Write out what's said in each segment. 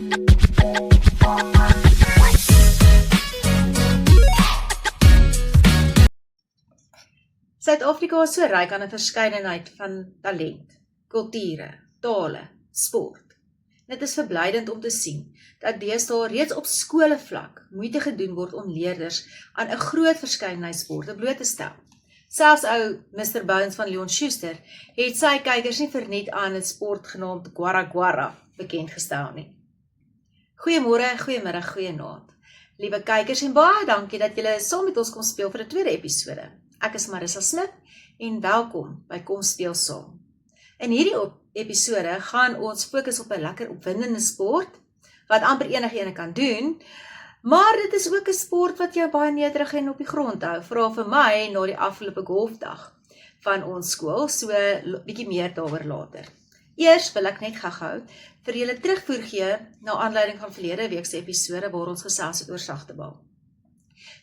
Suid-Afrika is so ryk aan 'n verskeidenheid van talent, kulture, tale, sport. Dit is verblydend om te sien dat deesdae reeds op skolevlak moeite gedoen word om leerders aan 'n groot verskeidenheid sporte bloot te stel. Selfs ou Mr. Bones van Leon Schuster het sy kykers nie verniet aan 'n sport genaamd Gwara bekend gestel nie. Goeiemôre, goeiemiddag, goeienaand. Liewe kykers en baie dankie dat julle saam met ons kom speel vir 'n tweede episode. Ek is Marissa Smit en welkom by Kom Speel Saam. In hierdie episode gaan ons fokus op 'n lekker opwindende sport wat amper enige kan doen, maar dit is ook 'n sport wat jou baie nederig en op die grond hou, veral vir my na die afgelope golfdag van ons skool, so bietjie meer daaroor later. Eers wil ek net gou vir julle terugvoer gee na aanleiding van verlede week se episode waar ons gesels het oor sagtebal.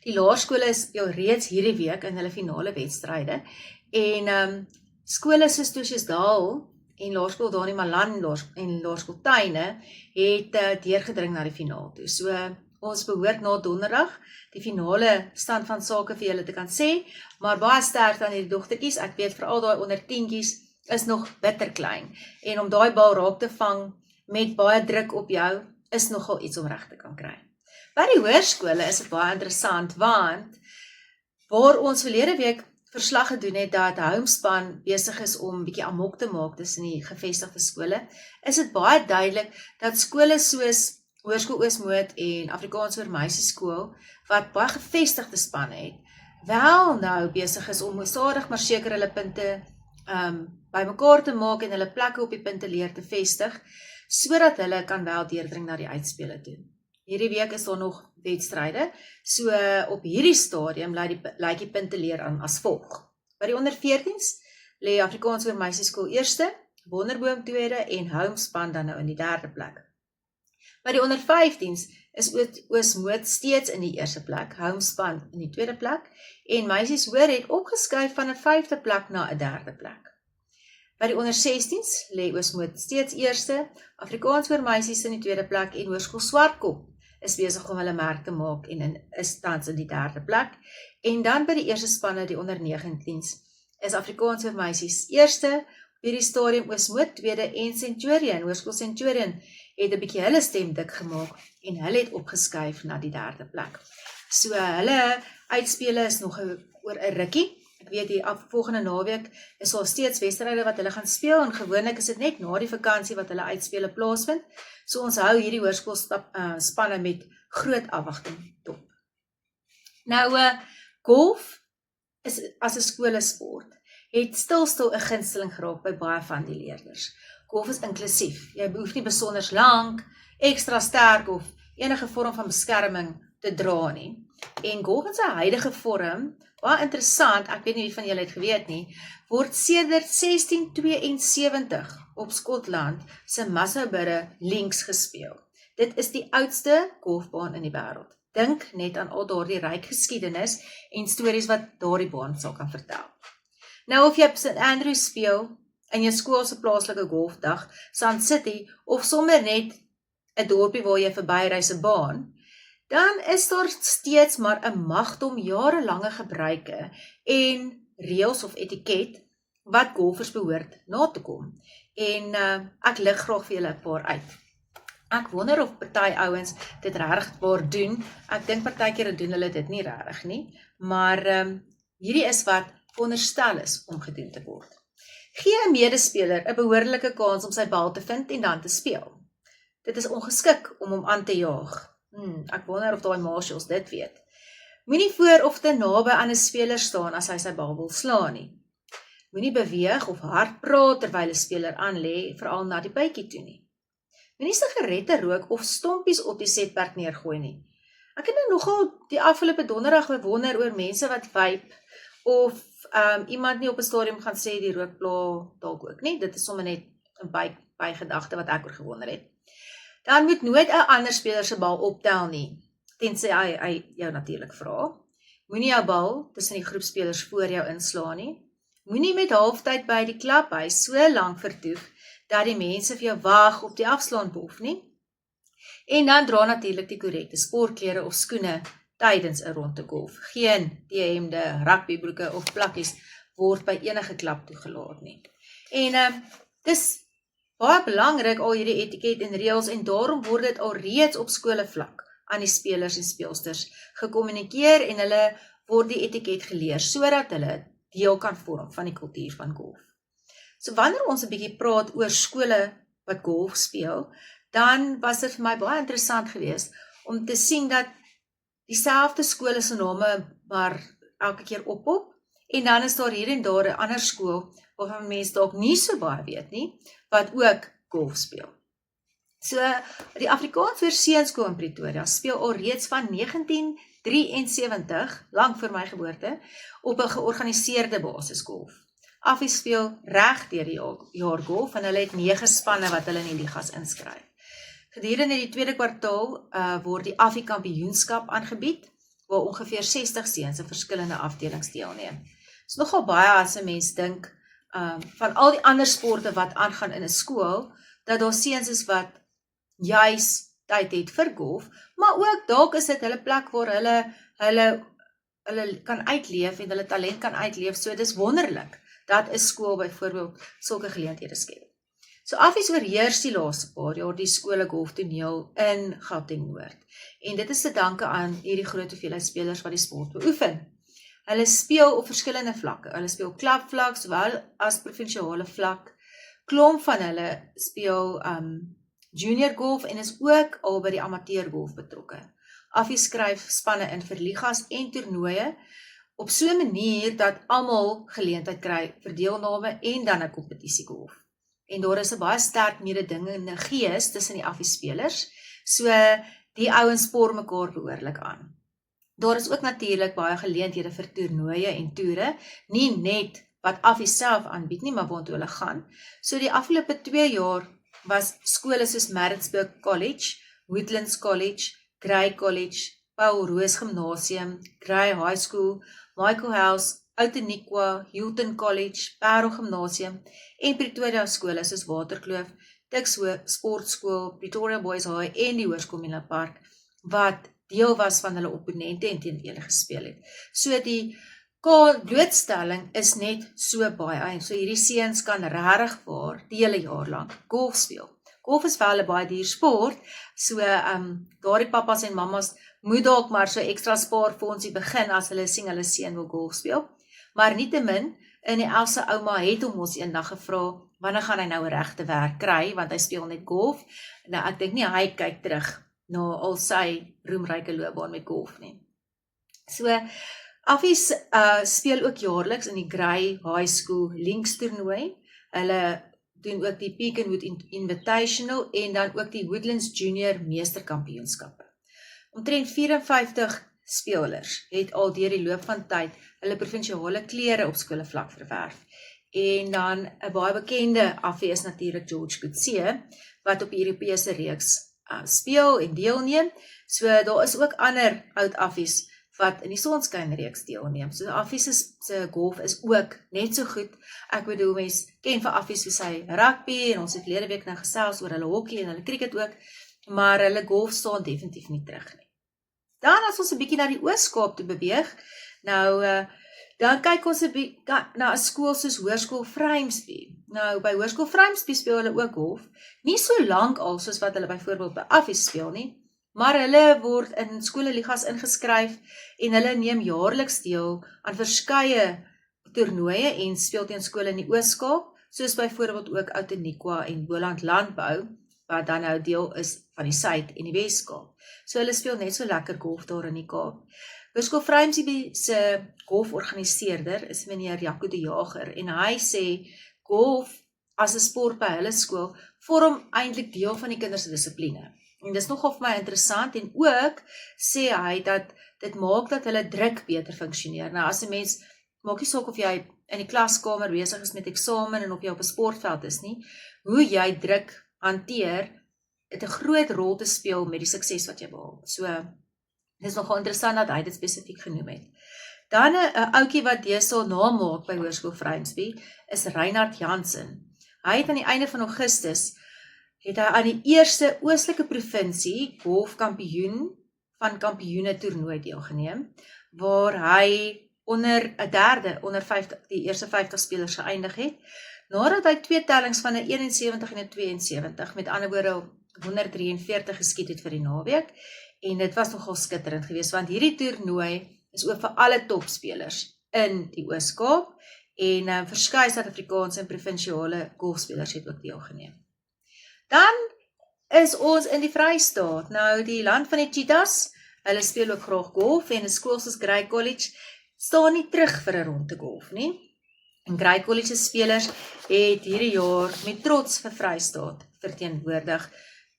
Die laerskole is reeds hierdie week in hulle finale wedstryde en skole soos Tosjesdal en Laerskool Dani Malan en Laerskool Tuine het deurgedring na die finaal toe. So ons behoort na donderdag die finale stand van sake vir julle te kan sê, maar baie sterk aan hierdie dogtertjies. Ek weet veral daai onder 10tjies is nog bitter klein en om daai bal raak te vang met baie druk op jou is nogal iets om reg te kan kry. By die hoërskole is dit baie interessant, want waar ons verlede week verslag gedoen het dat Homespan besig is om bietjie amok te maak tussen die gevestigde skole, is dit baie duidelik dat skole soos Hoërskool Oosmoed en Afrikaans vir Meisieskool, wat baie gevestigde spanne het, wel nou besig is om stadig maar seker hulle punte bymekaar te maak en hulle plekke op die punteleer te vestig, sodat hulle kan wel deurdring na die uitspele toe. Hierdie week is daar nog wedstryde, so op hierdie stadium lyk die punteleer aan as volg. By die onder 14s lê Afrikaans vir Meisieskool eerste, Wonderboom tweede en Homespan dan nou in die derde plek. By die onder 15s is Oosmoed steeds in die eerste plek, Homespan in die tweede plek en Meisies Hoër het opgeskuif van 'n 5de plek na 'n 3de plek. By die onder 16s lê Oosmoed steeds eerste, Afrikaans vir Meisies in die tweede plek en Hoërskool Swartkop is besig om hulle merk te maak en is tans in die 3de plek. En dan by die eerste spanne, die onder 19s, is Afrikaans vir Meisies eerste, op hierdie stadium Oosmoed tweede en Centurion, Hoërskool Centurion, het 'n bietjie hulle stem dik gemaak en hulle het opgeskuif na die 3de plek. So hulle uitspele is nog oor 'n rukkie. Ek weet die volgende naweek is daar steeds wedstryde wat hulle gaan speel en gewoonlik is dit net na die vakansie wat hulle uitspele plaasvind. So ons hou hierdie hoërskoolspanne met groot afwagting dop. Nou golf is as 'n skolesport het stil 'n gunsteling geraak by baie van die leerders. Golf is inklusief. Jy behoef nie besonders lank, ekstra sterk of enige vorm van beskerming te dra nie. En golf in sy huidige vorm, baie interessant, ek weet nie wie van julle het geweet nie, word sedert 1672 op Skotland se Musselburgh Links gespeel. Dit is die oudste golfbaan in die wêreld. Dink net aan al daardie ryk geskiedenis en stories wat daardie baan sal kan vertel. Nou of jy op St Andrews speel, in jou skool se plaaslike golfdag, Sand City, of sommer net 'n dorpie waar jy verbyry se baan, dan is daar steeds maar 'n magdom jarelange gebruike en reëls of etiket wat golfers behoort na te kom. En ek lig graag vir julle 'n paar uit. Ek wonder of party ouens dit regtig doen. Ek dink partykeer doen hulle dit nie regtig nie, maar hierdie is wat veronderstel is om gedoen te word. Gee 'n medespeler 'n behoorlike kans om sy bal te vind en dan te speel. Dit is ongeskik om hom aan te jaag. Ek wonder of daai marshals dit weet. Moenie voor of te naby aan 'n speler staan as hy sy bal wil slaan nie. Moenie beweeg of hard praat terwyl 'n speler aanlê, veral na die bytjie toe nie. Moenie sigarette rook of stompies op die setperk neergooi nie. Ek het nou nogal die afgelope donderdag gewonder oor mense wat vape of iemand nie op 'n stadium gaan sê die rookpla dalk ook nie. Dit is sommer net 'n bygedagte wat ek oor gewonder het. Dan moet nooit 'n ander speler se bal optel nie, tensy hy jou natuurlik vra. Moenie jou bal tussen die groep spelers voor jou inslaan nie. Moenie met halftyd by die klubhuis so lank vertoef dat die mense vir jou wag op die afslaanbof nie. En dan dra natuurlik die korrekte sportklere of skoene tydens 'n ronde golf. Geen T-hemde, rugbybroeke of plakkies word by enige klap toegelaat nie. En dis baie belangrik al hierdie etiket en reëls en daarom word dit al reeds op skole vlak aan die spelers en speelsters gekommunikeer en hulle word die etiket geleer sodat hulle deel kan vorm van die kultuur van golf. So wanneer ons 'n bietjie praat oor skole wat golf speel, dan was dit vir my baie interessant geweest om te sien dat dieselfde skole se name maar elke keer oppop en dan is daar hier en daar 'n ander skool waarvan mense dalk nie so baie weet nie, wat ook golf speel. So, die Afrikaans Seunskool in Pretoria speel al reeds van 1973, lank voor my geboorte, op 'n georganiseerde basis golf. Affie speel reg deur die jaar golf en hulle het 9 spanne wat hulle in die ligas inskryf. Gedurende die tweede kwartaal word die Affie kampioenskap aangebied, waar ongeveer 60 seuns in verskillende afdelings deelneem. Dit is nogal baie as 'n mens dink van al die ander sporte wat aangaan in 'n skool, dat daar seuns is wat juis tyd het vir golf, maar ook dalk is dit hulle plek waar hulle kan uitleef en hulle talent kan uitleef, so dis wonderlik dat 'n skool byvoorbeeld sulke geleenthede skep. So Affies oorheers die laaste paar jaar die skole golftoneel in Gauteng Noord. En dit is te danke aan hierdie groot hoeveelheid spelers wat die sport beoefen. Hulle speel op verskillende vlakke. Hulle speel klapvlak, sowel as provinsiale vlak. Klomp van hulle speel junior golf en is ook al by die amateur golf betrokke. Affie skryf spanne in vir ligas en toernooie op so 'n manier dat almal geleentheid kry vir deelname en dan 'n kompetisie golf. En daar is 'n baie sterk mededingende gees tussen die Affie spelers, so die ouens spoor mekaar behoorlik aan. Daar is ook natuurlik baie geleenthede vir toernooie en toere, nie net wat Affie self aanbied nie, maar waartoe hulle gaan. So die afgelope 2 jaar was skole soos Maritzburg College, Woodlands College, Grey College, Paul Roos Gimnasium, Grey High School, Michael House, Outeniqua, Hilton College, Parel Gimnasium en Pretoria skole soos Waterkloof, Tuks Sportskool, Pretoria Boys High en die Hoërskool Menlo Park, wat deel was van hulle opponente en teen hulle gespeel het. So die blootstelling is net so baie, en so hierdie seuns kan regtig waar die hele jaar lank golf speel. Golf is vir hulle baie duur sport, so daardie pappas en mammas moet dalk maar so ekstra spaarfondsie begin as hulle sien hulle seun wil golf speel. Maar nietemin, in die Elsa ouma het hom ons eendag gevra, wanneer gaan hy nou 'n regte werk kry, want hy speel net golf. Nou ek dink nie hy kyk terug na al sy roemryke loopbaan met golf nie. So, Affies speel ook jaarliks in die Grey High School Links toernooi. Hulle doen ook die Peakenwood Invitational en dan ook die Woodlands Junior Meesterkampioenskappe. Omtrent 54 spelers het al deur die loop van tyd hulle provinsiale klere op skole vlak verwerf. En dan 'n baie bekende Affie is natuurlik George Coetzee, wat op die Europese reeks speel en deelneem. So daar is ook ander oud Affies wat in die sonskynreeks deelneem. So Affies se golf is ook net so goed. Ek bedoel, mens ken vir Affies vir sy rugby en ons het verlede week nou gesels oor hulle hokkie en hulle cricket ook, maar hulle golf staan definitief nie terug nie. Dan as ons 'n bietjie na die Oos-Kaap toe beweeg, nou dan kyk ons 'n bietjie na 'n skool soos Hoërskool Vryheidsby. Nou by Hoërskool Vryheidsby speel hulle ook golf, nie so lank al soos wat hulle byvoorbeeld by Affies speel nie, maar hulle word in skoleligas ingeskryf en hulle neem jaarliks deel aan verskeie toernooie en speel teen skole in die Oos-Kaap, soos byvoorbeeld ook Outeniqua en Boland Landbou, wat dan nou deel is van die Suid en die Wes-Kaap. So hulle speel net so lekker golf daar in die Kaap. Hoërskool Vryheidsby se golforganiseerder is meneer Jaco de Jager en hy sê golf as 'n sport by hulle skool vorm eintlik deel van die kinders se dissipline. En dis nogal vir my interessant en ook sê hy dat dit maak dat hulle druk beter funksioneer. Nou as 'n mens maak nie saak of jy in die klaskamer besig is met eksamen en of jy op 'n sportveld is nie, hoe jy druk hanteer het 'n groot rol te speel met die sukses wat jy behaal. So dis nogal interessant dat hy dit spesifiek genoem het. Dan 'n ouetjie wat deesdae naam maak by Hoërskool Vryheidsby is Reinhard Jansen. Hy het aan die einde van Augustus het hy aan die eerste oostelike provinsie golfkampioen van kampioene toernooi deelgeneem, waar hy onder 'n derde, onder 50, die eerste 50 spelers geëindig het, nadat hy 2 tellings van 'n 71 en 'n 72, met ander woorde 143 geskiet het vir die naweek, en dit was nogal skitterend geweest, want hierdie toernooi is ook vir alle topspelers in die Oos-Kaap, en verskeie Suid-Afrikaanse en provinsiale golfspelers het ook deelgeneem. Dan is ons in die Vrystaat, nou die land van die Cheetahs, hulle speel ook graag golf, en 'n skool soos Grey College staan nie terug vir 'n ronde golf nie. En Grey College spelers het hierdie jaar met trots vir Vrystaat verteenwoordig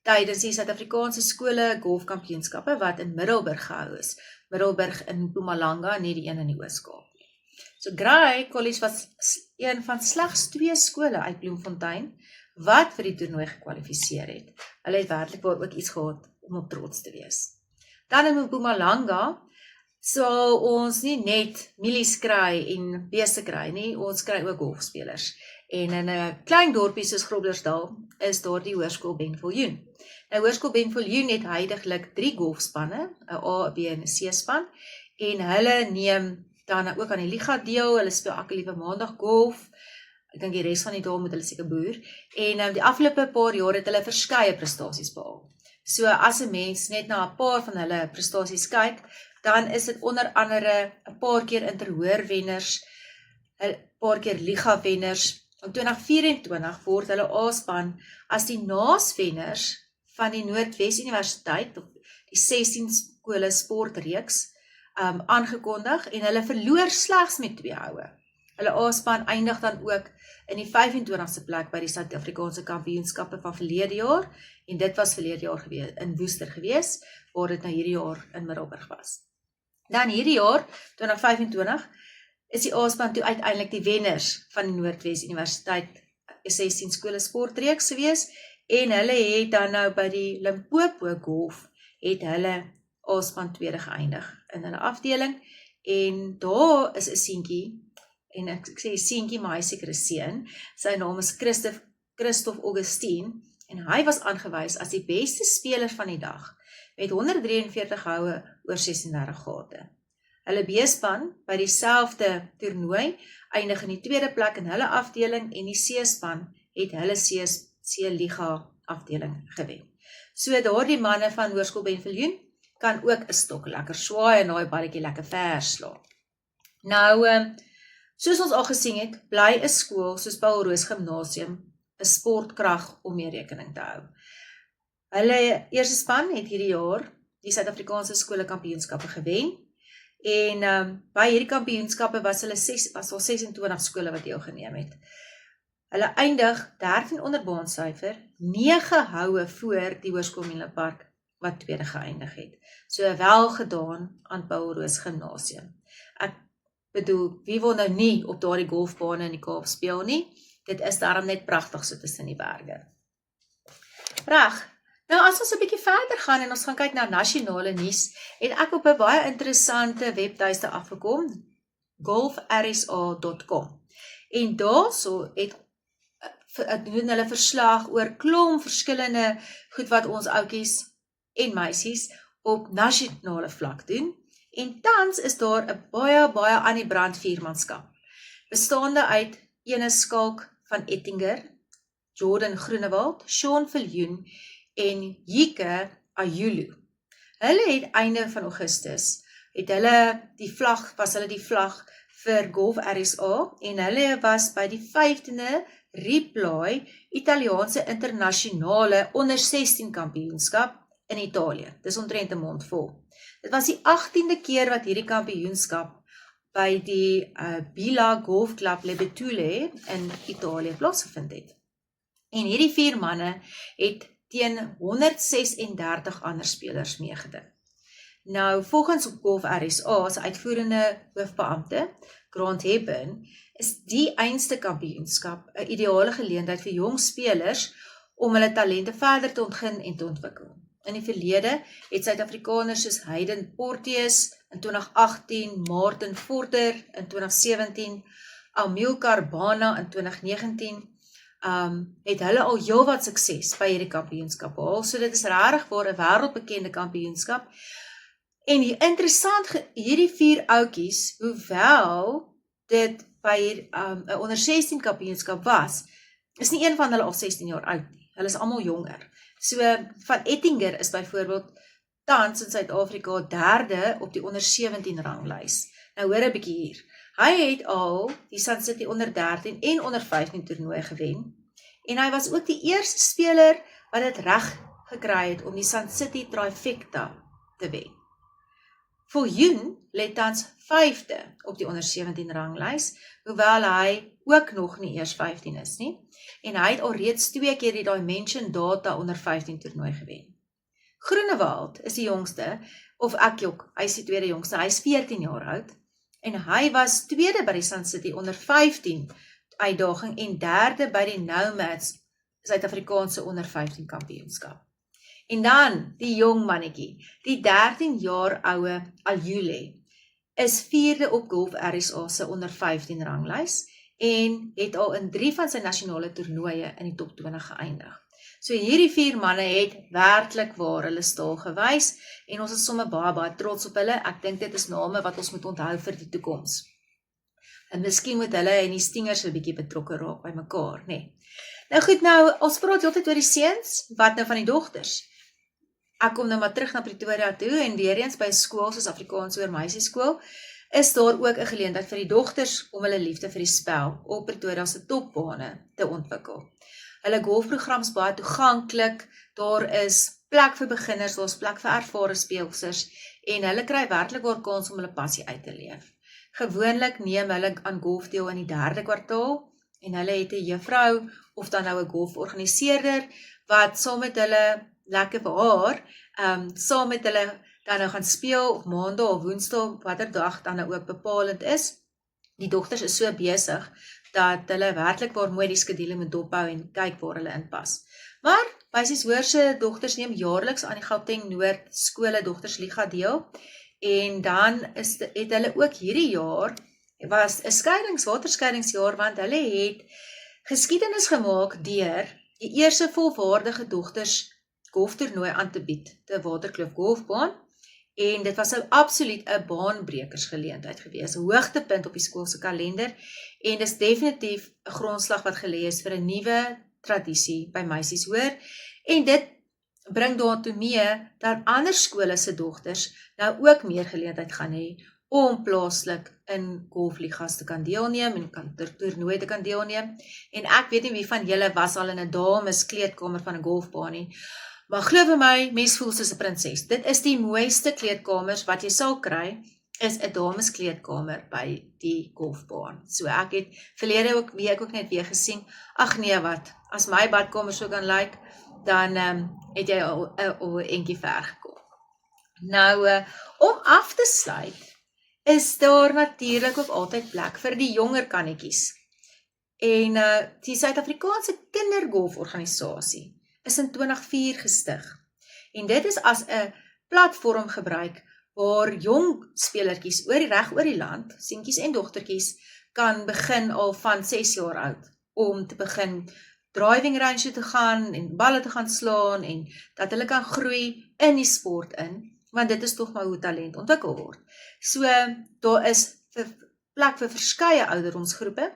tydens die Suid-Afrikaanse skole golfkampioenskappe wat in Middelburg gehou is. Middelburg in Mpumalanga, nie die een in die Oos-Kaap nie. So Grey College was een van slegs 2 skole uit Bloemfontein wat vir die toernooi gekwalifiseer het. Hulle het werklik waar ook iets gehad om op trots te wees. Dan in Mpumalanga sal ons nie net mielies kry en beeste kry nie, ons kry ook golfspelers. En in 'n klein dorpie soos Groblersdal is daar die Hoërskool Benviljoen. Nou Hoërskool Benviljoen het heidaglik 3 golfspanne, 'n A, 'n B en 'n C span, en hulle neem dan ook aan die liga deel. Hulle speel elke liewe maandag golf. Ek dink die res van die dae moet hulle seker boer. En die afgelope paar jaar het hulle verskeie prestasies behaal. So as 'n mens net na 'n paar van hulle prestasies kyk, dan is dit onder andere 'n paar keer interhoorwenners, 'n paar keer liga wenners. In 2024 word hulle A-span as die naaswenners van die Noordwes Universiteit, of die 16 skole sportreeks, aangekondig, en hulle verloor slegs met 2 houe. Hulle A-span eindig dan ook in die 25ste plek by die Suid-Afrikaanse kampioenskappe van verlede jaar, en dit was verlede jaar gewees, in Woester gewees, waar dit nou hierdie jaar in Middelburg was. Dan hierdie jaar, 2025, is die A-span toe uiteindelik die wenners van die Noordwes Universiteit 16 skole sportreeks gewees, en hulle het dan nou by die Limpopo Golf, het hulle A-span tweede geëindig in hulle afdeling, en daar is 'n seentjie, en ek sê seentjie, maar hy seker 'n seun, sy naam is Christoph Augustine, en hy was aangewys as die beste speler van die dag, met 143 houe oor 36 gate. Hulle B-span by dieselfde toernooi eindig in die tweede plek in hulle afdeling, en die C-span het hulle C-liga afdeling gewen. So daardie manne van Hoërskool Benviljoen kan ook 'n stok lekker swaai en daai balletjie lekker ver slaan. Nou, soos ons al gesien het, bly 'n skool soos Paul Roos Gimnasium 'n sportkrag om mee rekening te hou. Hulle eerste span het hierdie jaar die Suid-Afrikaanse skole kampioenskappe gewen, en by hierdie kampioenskappe was al 26 skole wat deelgeneem het. Hulle eindig 13 onder baansyfer, 9 houe voor die Hoërskool Menlopark wat tweede geëindig het. So wel gedaan aan Paul Roos Gimnasium. Ek bedoel, wie wil nou nie op daardie golfbane in die Kaap speel nie? Dit is daarom net pragtig so tussen die berge. Reg. Nou as ons 'n bietjie verder gaan en ons gaan kyk na nasionale nuus, het ek op 'n baie interessante webtuiste afgekom, golfrsa.com. En daarso doen hulle verslag oor klomp verskillende goed wat ons ouetjies en meisies op nasionale vlak doen. En tans is daar 'n baie aan die brand viermanskap, bestaande uit ene Skalk van Ettinger, Jordan Groenewald, Sean Viljoen en Jike Ayulu. Hulle het einde van Augustus, het hulle die vlag vir Golf RSA, en hulle was by die 15de Reply Italiaanse internasionale onder 16 kampioenskap in Italië. Dis omtrent 'n mond vol. Dit was die 18de keer wat hierdie kampioenskap by die Bila Golf Club Le Betulle in Italië plaasgevind het. En hierdie 4 manne het teen 136 ander spelers meegeding. Nou, volgens Golf RSA se uitvoerende hoofbeampte, Grant Hebben, is die einste kampioenskap 'n ideale geleentheid vir jong spelers om hulle talente verder te ontgin en te ontwikkel. In die verlede het Suid-Afrikaners soos Hayden Porteous in 2018, Martin Vorder in 2017, Amilcar Bana in 2019, het hulle al heelwat sukses by hierdie kampioenskap behaal. So dit is regtig waar 'n wêreldbekende kampioenskap. En interessant, hierdie 4 ouetjies, hoewel dit by 'n onder 16 kampioenskap was, is nie een van hulle al 16 jaar oud nie. Hulle is almal jonger. So van Ettinger is byvoorbeeld tans in Suid-Afrika 3de op die onder 17 ranglys. Nou hoor 'n bietjie hier. Hy het al die Sun City onder 13 en onder 15 toernooi gewen. En hy was ook die eerste speler wat dit reg gekry het om die Sun City trifecta te wen. Viljoen lê tans 5de op die onder 17 ranglys, hoewel hy ook nog nie eers 15 is nie. En hy het al reeds 2 keer die Dimension Data onder 15 toernooi gewen. Groenewald is die jongste, of ek ook, hy is die tweede jongste, hy is 14 jaar oud, en hy was tweede by die Sun City onder 15 uitdaging en derde by die Nomads Suid-Afrikaanse onder 15 kampioenskap. En dan die jong mannetjie, die 13 jaar oue Aljule, is 4de op Golf RSA se onder 15 ranglys en het al in 3 van sy nasionale toernooie in die top 20 geëindig. So hierdie 4 manne het werklik waar hulle staal gewys en ons is sommer baie trots op hulle. Ek dink dit is name wat ons moet onthou vir die toekoms. En miskien moet hulle en die Stingers 'n bietjie betrokke raak by mekaar, nê. Nou goed, ons praat heeltyd oor die seuns, wat nou van die dogters? Ek kom nou maar terug na Pretoria toe en weer eens by 'n skool soos Afrikaans oor meisieskool, is daar ook 'n geleentheid vir die dogters om hulle liefde vir die spel op Pretoria se topbane te ontwikkel. Hulle golfprogram is baie toeganklik, daar is plek vir beginners, daar is plek vir ervare speelsers en hulle kry werklik waar kans om hulle passie uit te leef. Gewoonlik neem hulle aan golf deel in die 3de kwartaal en hulle het 'n juffrou of dan nou 'n golforganiseerder wat saam met hulle lekker vir haar, saam met hulle dan nou gaan speel op maandag of woensdag, watter dag dan nou ook bepalend is. Die dogters is so besig dat hulle werklik waar mooi die skedule moet dophou en kyk waar hulle inpas. Maar Wysies Hoër se dogters neem jaarliks aan die Gauteng Noord skole dogtersliga deel en dan het hulle ook hierdie jaar was 'n waterskeidingsjaar want hulle het geskiedenis gemaak deur die eerste volwaardige dogters golftoernooi aan te bied, te Waterkloof Golfbaan, en dit was absoluut 'n baanbrekersgeleentheid gewees, 'n hoogtepunt op die skool se kalender, en dis definitief 'n grondslag wat gelê is vir 'n nuwe tradisie by Meisies Hoër, en dit bring daartoe mee dat ander skole se dogters nou ook meer geleentheid gaan hê om plaaslik in golfligas te kan deelneem en toernooi te kan deelneem, en ek weet nie wie van julle was al in 'n dames kleedkamer van 'n golfbaan nie, maar glo vir my, mens voel soos 'n prinses. Dit is die mooiste kleedkamers wat jy sal kry, is 'n dames kleedkamer by die golfbaan. So ek het verlede week ook net weer gesien, ag nee wat, as my badkamer so kan lyk, dan het jy al 'n entjie ver gekom. Nou, om af te sluit, is daar natuurlik ook altyd plek vir die jonger kannetjies. En die Suid-Afrikaanse Kindergolforganisasie is in 2004 gestig. En dit is as 'n platform gebruik waar jong spelertjies reg oor die land, seentjies en dogtertjies, kan begin al van 6 jaar oud om te begin driving range te gaan en balle te gaan slaan en dat hulle kan groei in die sport in, want dit is tog maar hoe talent ontwikkel word. So, daar is plek vir verskeie ouderdomsgroepe.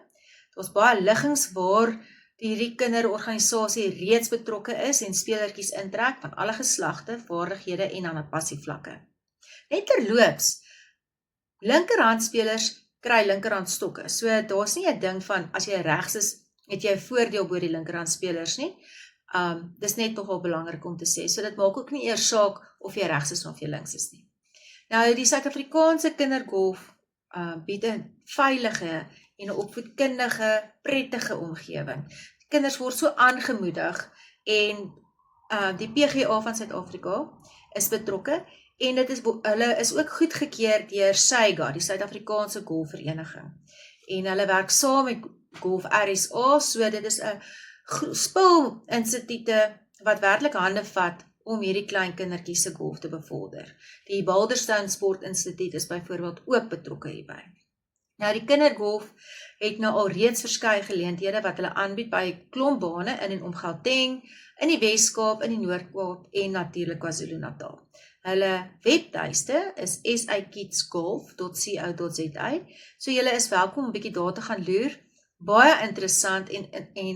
Daar's baie liggings waar hierdie kinderorganisasie reeds betrokke is en spelertjies intrek van alle geslagte, vaardighede en ander passievlakke. Net terloops, linkerhandspelers kry linkerhandstokke. So daar's nie 'n ding van as jy regs is, het jy 'n voordeel bo die linkerhandspelers nie. Dis net nogal belangrik om te sê. So dit maak ook nie eers saak of jy regs is of jy links is nie. Nou die Suid-Afrikaanse kindergolf bied 'n veilige en 'n opvoedkundige, prettige omgewing. Kinders word so aangemoedig en die PGA van Suid-Afrika is betrokke en hulle is ook goedgekeur deur SAIGA, die Suid-Afrikaanse Golfvereniging. En hulle werk saam met Golf RSA, so dit is 'n spul instituute wat werklik hande vat om hierdie klein kindertjies se golf te bevorder. Die Balderstone Sport Instituut is byvoorbeeld ook betrokke hierby. Nou die kindergolf het nou al reeds verskeie geleenthede wat hulle aanbied by klompbane in en om Gauteng, in die Wes-Kaap, in die Noord-Kaap en natuurlik KwaZulu-Natal. Hulle webtuiste is sakidsgolf.co.za, so julle is welkom om 'n bietjie daar te gaan loer. Baie interessant en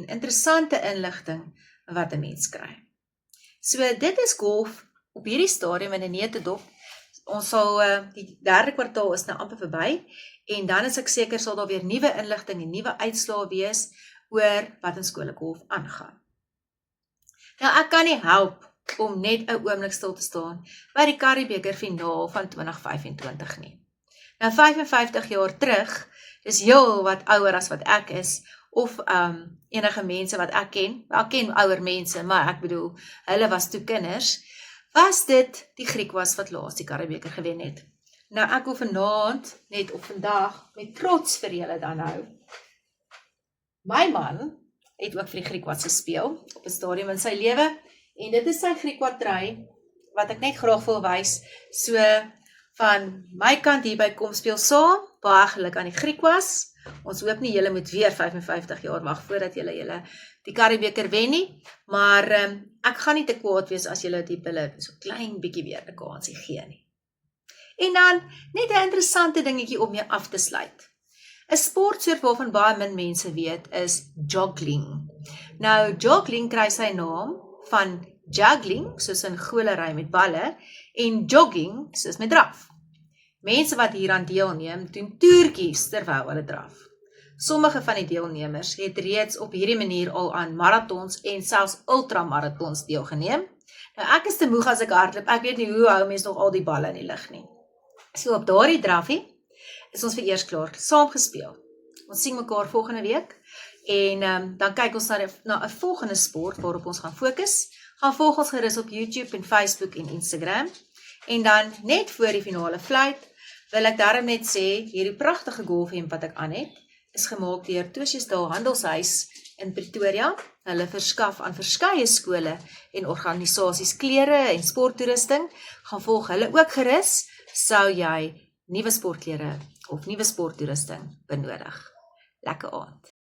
interessante inligting wat 'n mens kry. So dit is golf op hierdie stadium in 'n neutedop. Ons sal die derde kwartaal is nou amper verby en dan is ek seker sal daar weer nuwe inligting en nuwe uitslae wees oor wat in skole golf aangaan. Nou ek kan nie help om net 'n oomblik stil te staan by die Currie-beker finaal van 2025 nie. Nou 55 jaar terug, dis heel wat ouer as wat ek is, of enige mense wat ek ken, ek ken ouer mense, maar ek bedoel, hulle was toe kinders, was dit die Griekwas wat laas die Currie-beker gewen het. Nou ek wil vanaand, net op vandag, met trots vir julle dan nou, my man het ook vir die Griekwas gespeel, op 'n stadium in sy lewe, en dit is sy Griekwatry, wat ek net graag wil wys, so van my kant hierby kom speel saam, baie geluk aan die Griekwas, ons hoop nie julle moet weer 55 jaar wag voordat julle die Currie-beker wen nie, maar ek gaan nie te kwaad wees as julle die pille so klein bietjie weer 'n kansie gee nie. En dan net 'n interessante dingetjie om mee af te sluit. 'n Sportsoort waarvan baie min mense weet is joggling. Nou joggling kry sy naam van juggling, soos in golery met balle, en jogging, soos met draf. Mense wat hieraan deelneem, doen toertjies terwyl hulle draf. Sommige van die deelnemers het reeds op hierdie manier al aan marathons en selfs ultramarathons deelgeneem. Nou ek is te moeg as ek hardloop, ek weet nie hoe hou mens nog al die balle in die lug nie. So op daardie drafie is ons vir eers klaar saam gespeel. Ons sien mekaar volgende week en dan kyk ons na 'n volgende sport waarop ons gaan fokus. Gaan volg ons gerus op YouTube en Facebook en Instagram. En dan net voor die finale fluit wil ek daarom net sê, hierdie pragtige golfhemp wat ek aan het, is gemaak deur Tosjesdal Handelshuis in Pretoria. Hulle verskaf aan verskeie skole en organisasies klere en sporttoerusting. Gaan volg hulle ook gerus, sou jy nuwe sportklere of nuwe sporttoerusting benodig. Lekker aand.